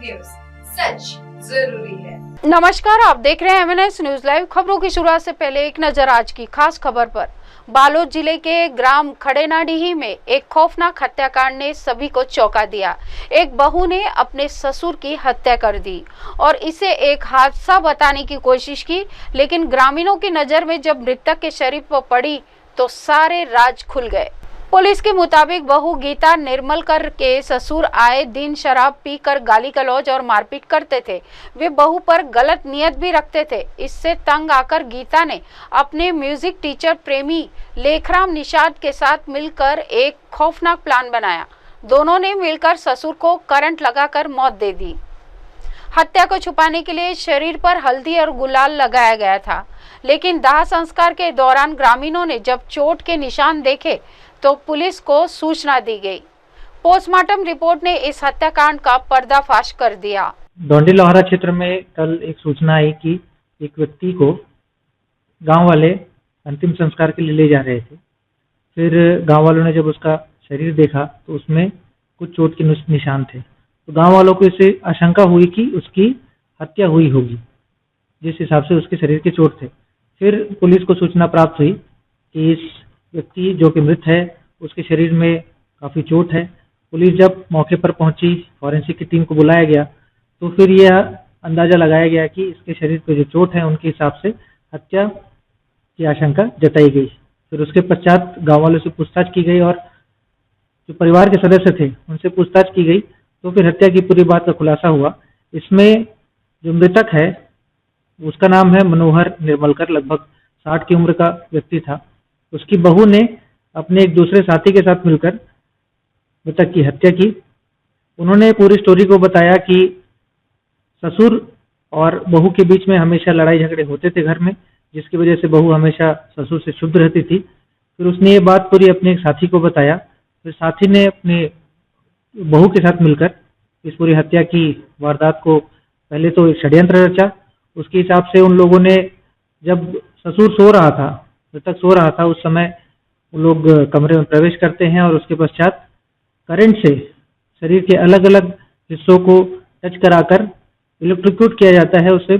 News, सच जरूरी है। नमस्कार, आप देख रहे हैं MNS न्यूज लाइव। खबरों की शुरुआत से पहले एक नजर आज की खास खबर पर। बालोद जिले के ग्राम खड़ेनाडीही में एक खौफनाक हत्याकांड ने सभी को चौंका दिया। एक बहू ने अपने ससुर की हत्या कर दी और इसे एक हादसा बताने की कोशिश की, लेकिन ग्रामीणों की नजर में जब मृतक के शरीर पर पड़ी तो सारे राज खुल गए। पुलिस के मुताबिक बहू गीता निर्मलकर के ससुर आए दिन शराब पीकर गाली गलौज और मारपीट करते थे। वे बहू पर गलत नियत भी रखते थे। इससे तंग आकर गीता ने अपने म्यूजिक टीचर प्रेमी लेखराम निषाद के साथ मिलकर एक खौफनाक प्लान बनाया। दोनों ने मिलकर ससुर को करंट लगाकर मौत दे दी। हत्या को छुपाने के लिए शरीर पर हल्दी और गुलाल लगाया गया था, लेकिन दाह संस्कार के दौरान ग्रामीणों ने जब चोट के निशान देखे तो पुलिस को सूचना दी गई। पोस्टमार्टम रिपोर्ट ने इस हत्याकांड का पर्दाफाश कर दिया। डोंडी लोहारा क्षेत्र में कल एक सूचना आई कि एक व्यक्ति को गांव वाले अंतिम संस्कार के लिए ले जा रहे थे। फिर गांव वालों ने जब उसका शरीर देखा तो उसमें कुछ चोट के निशान थे। तो गांव वालों को इससे आशंका हुई कि उसकी हत्या हुई होगी, जिस हिसाब से उसके शरीर के चोट थे। फिर पुलिस को सूचना प्राप्त हुई कि इस व्यक्ति जो कि मृत है उसके शरीर में काफ़ी चोट है। पुलिस जब मौके पर पहुंची, फॉरेंसिक की टीम को बुलाया गया, तो फिर यह अंदाजा लगाया गया कि इसके शरीर पर जो चोट है उनके हिसाब से हत्या की आशंका जताई गई। फिर उसके पश्चात गांव वालों से पूछताछ की गई और जो परिवार के सदस्य थे उनसे पूछताछ की गई, तो फिर हत्या की पूरी बात का खुलासा हुआ। इसमें जो मृतक है उसका नाम है मनोहर निर्मलकर, लगभग 60 की उम्र का व्यक्ति था। उसकी बहू ने अपने एक दूसरे साथी के साथ मिलकर मृतक की हत्या की। उन्होंने पूरी स्टोरी को बताया कि ससुर और बहू के बीच में हमेशा लड़ाई झगड़े होते थे घर में, जिसकी वजह से बहू हमेशा ससुर से क्षुब्ध रहती थी। फिर उसने ये बात पूरी अपने एक साथी को बताया। फिर साथी ने अपने बहू के साथ मिलकर इस पूरी हत्या की वारदात को पहले तो एक षड्यंत्र रचा। उसके हिसाब से उन लोगों ने, जब ससुर सो रहा था, मृतक सो रहा था, उस समय वो लोग कमरे में प्रवेश करते हैं और उसके पश्चात करंट से शरीर के अलग अलग हिस्सों को टच कराकर इलेक्ट्रोक्यूट किया जाता है। उससे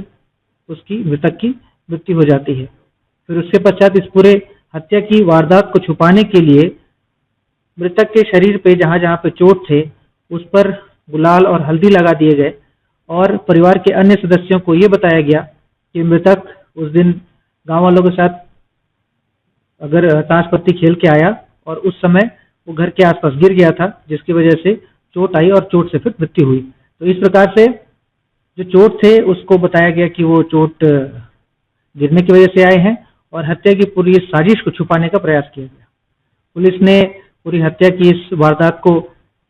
उसकी मृतक की मृत्यु हो जाती है। फिर उसके पश्चात इस पूरे हत्या की वारदात को छुपाने के लिए मृतक के शरीर पे जहां जहां पे चोट थे उस पर गुलाल और हल्दी लगा दिए गए और परिवार के अन्य सदस्यों को ये बताया गया कि मृतक उस दिन गांव वालों के साथ अगर ताश पत्ती खेल के आया और उस समय वो घर के आसपास गिर गया था, जिसकी वजह से चोट आई और चोट से फिर मृत्यु हुई। तो इस प्रकार से जो चोट थे उसको बताया गया कि वो चोट गिरने की वजह से आए हैं और हत्या की पूरी साजिश को छुपाने का प्रयास किया गया। पुलिस ने पूरी हत्या की इस वारदात को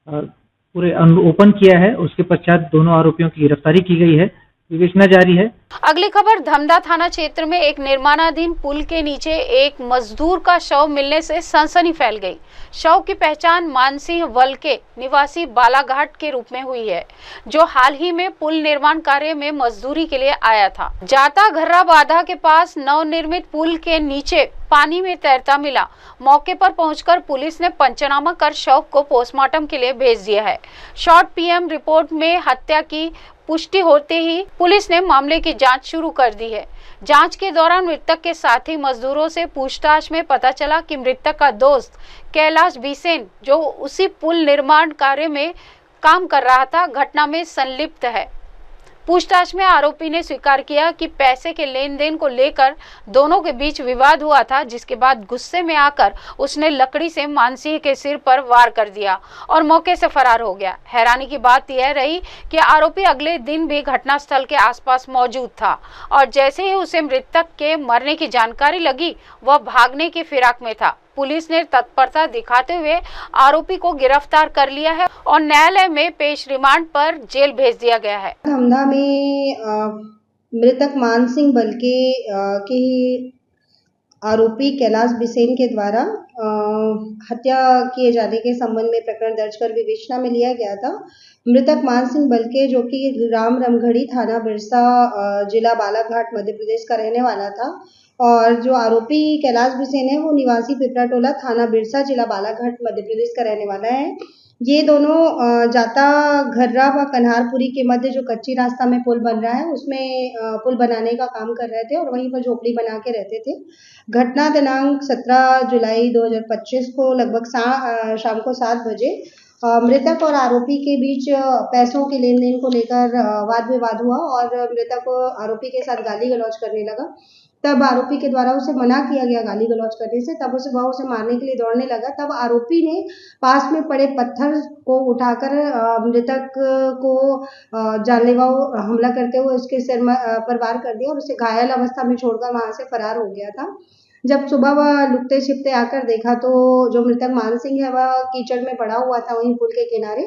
पूरे ओपन किया है। उसके पश्चात दोनों आरोपियों की गिरफ्तारी की गई है, विवेचना जारी है। अगली खबर, धमदा थाना क्षेत्र में एक निर्माणाधीन पुल के नीचे एक मजदूर का शव मिलने से सनसनी फैल गई। शव की पहचान मानसिंह वलके निवासी बालाघाट के रूप में हुई है, जो हाल ही में पुल निर्माण कार्य में मजदूरी के लिए आया था। जाता घर्रा बाधा के पास नवनिर्मित पुल के नीचे पानी में तैरता मिला। मौके पर पहुंचकर पुलिस ने पंचनामा कर शव को पोस्टमार्टम के लिए भेज दिया है। शॉर्ट PM रिपोर्ट में हत्या की पुष्टि होते ही पुलिस ने मामले की जांच शुरू कर दी है। जांच के दौरान मृतक के साथी मजदूरों से पूछताछ में पता चला कि मृतक का दोस्त कैलाश बिसेन, जो उसी पुल निर्माण कार्य में काम कर रहा था, घटना में संलिप्त है। पूछताछ में आरोपी ने स्वीकार किया कि पैसे के लेन देन को लेकर दोनों के बीच विवाद हुआ था, जिसके बाद गुस्से में आकर उसने लकड़ी से मानसिंह के सिर पर वार कर दिया और मौके से फरार हो गया। हैरानी की बात यह रही कि आरोपी अगले दिन भी घटनास्थल के आसपास मौजूद था और जैसे ही उसे मृतक के मरने की जानकारी लगी, वह भागने की फिराक में था। पुलिस ने तत्परता दिखाते हुए आरोपी को गिरफ्तार कर लिया है और न्यायालय में पेश रिमांड पर जेल भेज दिया गया है। धमधा में मृतक मानसिंह बलके के आरोपी कैलाश बिसेन के द्वारा हत्या किए जाने के संबंध में प्रकरण दर्ज कर विवेचना में लिया गया था। मृतक मानसिंह बलके, जो कि राम रमघड़ी थाना बिरसा जिला बालाघाट मध्य प्रदेश का रहने वाला था, और जो आरोपी कैलाश बिसेन है वो निवासी पिपरा टोला, थाना बिरसा, जिला बालाघाट, मध्य प्रदेश का रहने वाला है। ये दोनों जाता घर्रा व कन्हारपुरी के मध्य जो कच्ची रास्ता में पुल बन रहा है उसमें पुल बनाने का काम कर रहे थे और वहीं पर झोपड़ी बना के रहते थे। घटना दिनांक 17 जुलाई 2025 को लगभग शाम को 7 बजे मृतक और आरोपी के बीच पैसों के लेन देन को लेकर वाद विवाद हुआ और मृतक आरोपी के साथ गाली गलौज करने लगा। तब आरोपी के द्वारा उसे मना किया गया गाली गलौज करने से, तब वह उसे मारने के लिए दौड़ने लगा। तब आरोपी ने पास में पड़े पत्थर को उठाकर मृतक को जानलेवा हमला करते हुए उसके सिर पर वार कर दिया और उसे घायल अवस्था में छोड़कर वहां से फरार हो गया था। जब सुबह वह लुकते छिपते आकर देखा तो जो मृतक मान सिंह है वह कीचड़ में पड़ा हुआ था वहीं पुल के किनारे,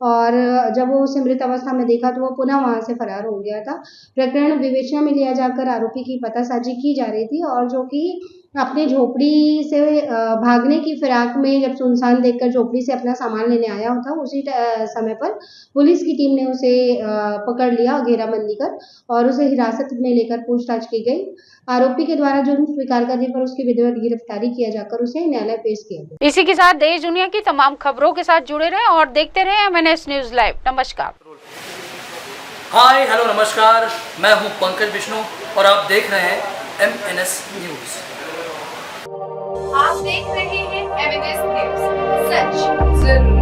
और जब वो उसे मृत अवस्था में देखा तो वह पुनः वहां से फरार हो गया था। प्रकरण विवेचना में लिया जाकर आरोपी की पतासाजी की जा रही थी और जो कि अपने झोपड़ी से भागने की फिराक में जब सुनसान देखकर झोपड़ी से अपना सामान लेने आया था उसी समय पर पुलिस की टीम ने उसे पकड़ लिया घेराबंदी कर और उसे हिरासत में लेकर पूछताछ की गई। आरोपी के द्वारा जुर्म स्वीकार करने पर उसकी विधिवत गिरफ्तारी किया जाकर उसे न्यायालय पेश किया गया। इसी के साथ देश दुनिया की तमाम खबरों के साथ जुड़े रहें और देखते रहें MNS न्यूज लाइव। नमस्कार। हाय हेलो नमस्कार, मैं हूं पंकज विष्णु और आप देख रहे हैं MNS न्यूज। आप देख रहे हैं MNS न्यूज, सच जरूरी।